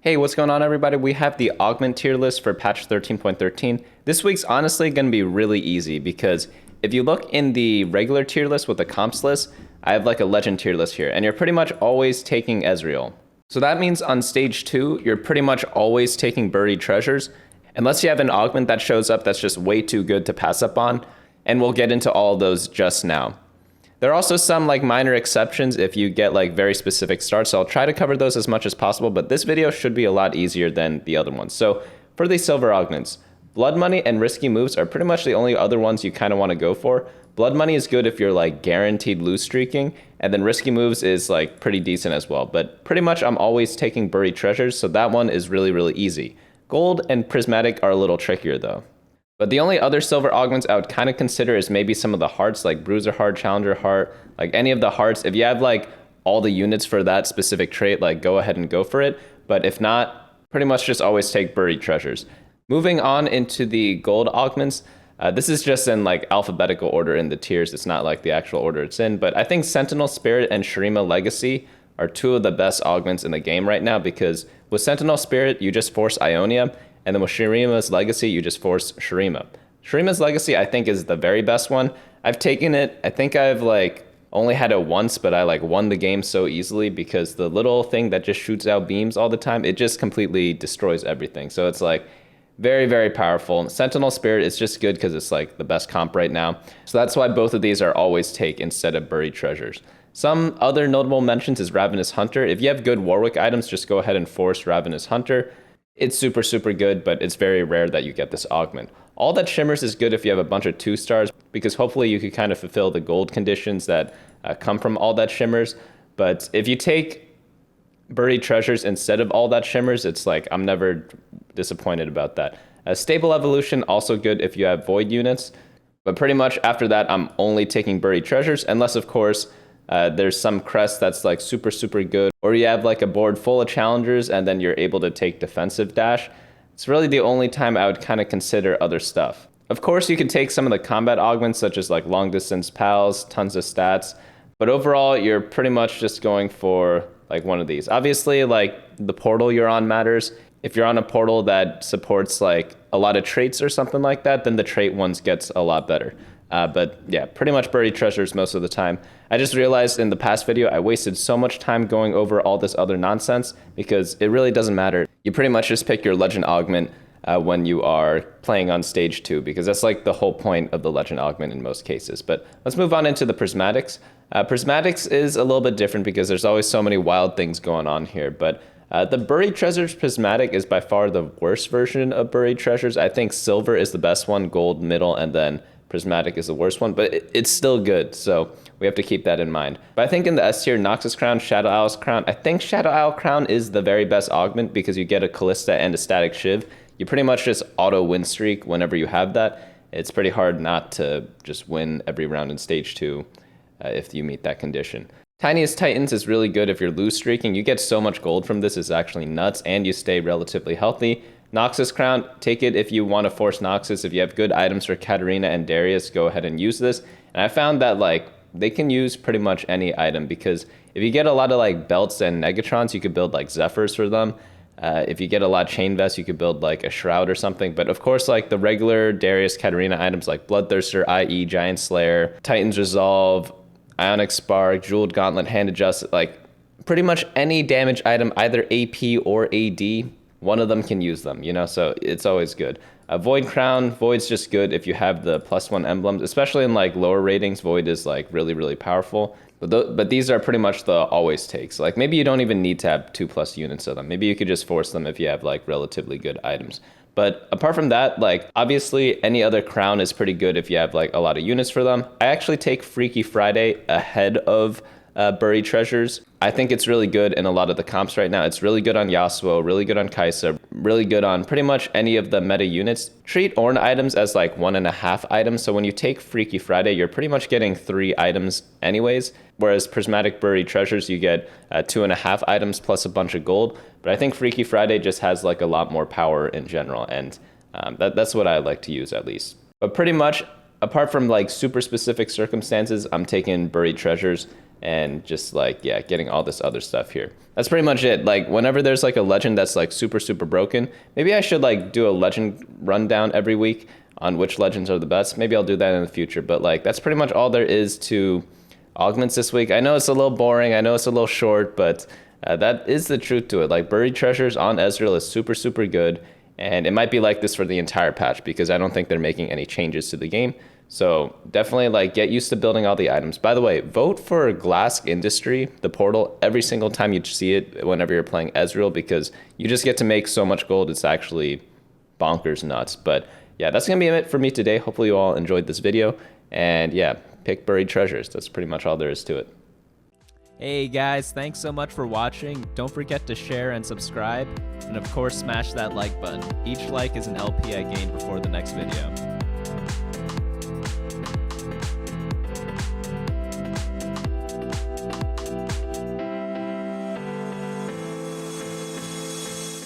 Hey, what's going on, everybody? We have the augment tier list for patch 13.13. This week's honestly going to be really easy because if you look in the regular tier list with the comps list, I have like a legend tier list here, and you're pretty much always taking Ezreal. So that means on stage 2, you're pretty much always taking buried treasures, unless you have an augment that shows up that's just way too good to pass up on, and we'll get into all of those just now. There are also some like minor exceptions if you get like very specific starts, so I'll try to cover those as much as possible, but this video should be a lot easier than the other ones. So for the silver augments, Blood Money and Risky Moves are pretty much the only other ones you kind of want to go for. Blood Money is good if you're like guaranteed lose streaking, and then Risky Moves is like pretty decent as well, but pretty much I'm always taking buried treasures, so that one is really easy. Gold and Prismatic are a little trickier though. But the only other silver augments I would kind of consider is maybe some of the hearts, like Bruiser Heart, Challenger Heart, like any of the hearts. If you have like all the units for that specific trait, like go ahead and go for it. But if not, pretty much just always take buried treasures. Moving on into the gold augments, this is just in like alphabetical order in the tiers. It's not like the actual order it's in, but I think Sentinel Spirit and Shurima Legacy are two of the best augments in the game right now, because with Sentinel Spirit, you just force Ionia, and then with Shurima's Legacy, you just force Shurima. Shurima's Legacy, I think, is the very best one. I've taken it, I think I've like only had it once, but I like won the game so easily because the little thing that just shoots out beams all the time, it just completely destroys everything. So it's like very powerful. Sentinel Spirit is just good because it's like the best comp right now. So that's why both of these are always take instead of buried treasures. Some other notable mentions is Ravenous Hunter. If you have good Warwick items, just go ahead and force Ravenous Hunter. It's super good, but it's very rare that you get this augment. All That Shimmers is good if you have a bunch of 2 stars, because hopefully you could kind of fulfill the gold conditions that come from All That Shimmers. But if you take buried treasures instead of All That Shimmers, it's like I'm never disappointed about that. Stable Evolution, also good if you have void units. But pretty much after that, I'm only taking buried treasures, unless of course there's some crest that's like super good, or you have like a board full of challengers and then you're able to take defensive dash. It's really the only time I would kind of consider other stuff. Of course, you could take some of the combat augments such as like long distance pals, tons of stats, but overall you're pretty much just going for like one of these. Obviously, like the portal you're on matters. If you're on a portal that supports like a lot of traits or something like that, then the trait ones gets a lot better. But yeah, pretty much buried treasures most of the time. I just realized in the past video I wasted so much time going over all this other nonsense because it really doesn't matter. You pretty much just pick your legend augment when you are playing on stage 2, because that's like the whole point of the legend augment in most cases. But let's move on into the prismatics. Prismatics is a little bit different because there's always so many wild things going on here, but the buried treasures prismatic is by far the worst version of buried treasures. I think silver is the best one, gold middle, and then prismatic is the worst one, but it's still good, so we have to keep that in mind. But I think in the S tier, Noxus Crown, Shadow Owl's Crown, I think Shadow Owl Crown is the very best augment because you get a Callista and a Static Shiv. You pretty much just auto win streak whenever you have that. It's pretty hard not to just win every round in stage 2 if you meet that condition. Tiniest Titans is really good if you're lose streaking. You get so much gold from this, it's actually nuts, and you stay relatively healthy. Noxus Crown, take it if you want to force Noxus. If you have good items for Katarina and Darius, go ahead and use this. And I found that like they can use pretty much any item, because if you get a lot of like belts and Negatrons, you could build like Zephyrs for them. If you get a lot of Chain Vests, you could build like a Shroud or something. But of course, like the regular Darius, Katarina items like Bloodthirster, i.e. Giant Slayer, Titan's Resolve, Ionic Spark, Jeweled Gauntlet, Hand Adjusted, like pretty much any damage item, either AP or AD, one of them can use them, you know, so it's always good. Void Crown, Void's just good if you have the +1 emblems, especially in like lower ratings. Void is like really powerful, but these are pretty much the always takes. Like maybe you don't even need to have 2+ units of them. Maybe you could just force them if you have like relatively good items. But apart from that, like obviously any other crown is pretty good if you have like a lot of units for them. I actually take Freaky Friday ahead of buried treasures. I think it's really good in a lot of the comps right now. It's really good on Yasuo, really good on Kai'Sa, really good on pretty much any of the meta units. Treat Ornn items as like 1.5 items. So when you take Freaky Friday, you're pretty much getting 3 items anyways. Whereas Prismatic Buried Treasures, you get 2.5 items plus a bunch of gold. But I think Freaky Friday just has like a lot more power in general. And that's what I like to use at least. But pretty much, apart from like super specific circumstances, I'm taking buried treasures. and just like, yeah, getting all this other stuff here. That's pretty much it. Like whenever there's like a legend that's like super, super broken, maybe I should like do a legend rundown every week on which legends are the best. Maybe I'll do that in the future, but like that's pretty much all there is to augments this week. I know it's a little boring. I know it's a little short, but that is the truth to it. Like buried treasures on Ezreal is super, super good. And it might be like this for the entire patch because I don't think they're making any changes to the game. So definitely like get used to building all the items. By the way, vote for Glass Industry, the portal, every single time you see it whenever you're playing Ezreal because you just get to make so much gold. It's actually bonkers nuts. But yeah, that's going to be it for me today. Hopefully you all enjoyed this video. And yeah, pick buried treasures. That's pretty much all there is to it. Hey guys, thanks so much for watching. Don't forget to share and subscribe. And of course, smash that like button. Each like is an LP I gain before the next video.